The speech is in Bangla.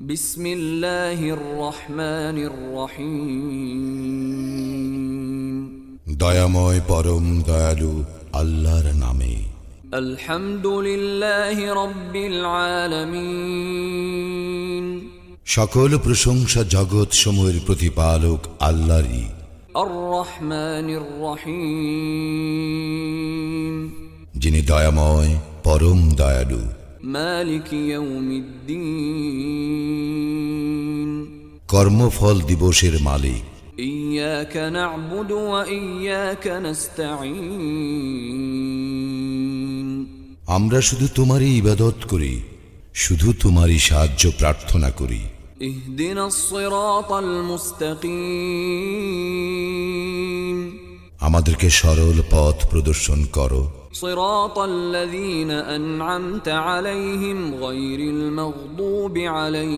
বিসমিল্লাহির রহমানির রহিম। দয়াময় পরম দয়ালু আল্লাহর নামে। আলহামদুলিল্লাহি রাব্বিল আলামিন। সকল প্রশংসা জগৎ সমূহের প্রতিপালক আল্লাহরই। আর রহমানির রহিম। যিনি দয়াময় পরম দয়ালু। মালিক ইয়াউমিদ্দিন। কর্মফল দিবসের মালিক। ইয়াকা না'বুদু ওয়া ইয়াকা নাস্তাঈন। আমরা শুধু তোমারই ইবাদত করি, শুধু তোমারই সাহায্য প্রার্থনা করি। ইহদিনাস সিরাতাল মুস্তাকিম। আমাদেরকে সরল পথ প্রদর্শন করো। সিরাতাল্লাযীনা আন'আমতা আলাইহিম গায়রিল মাগদুবি আলাইহিম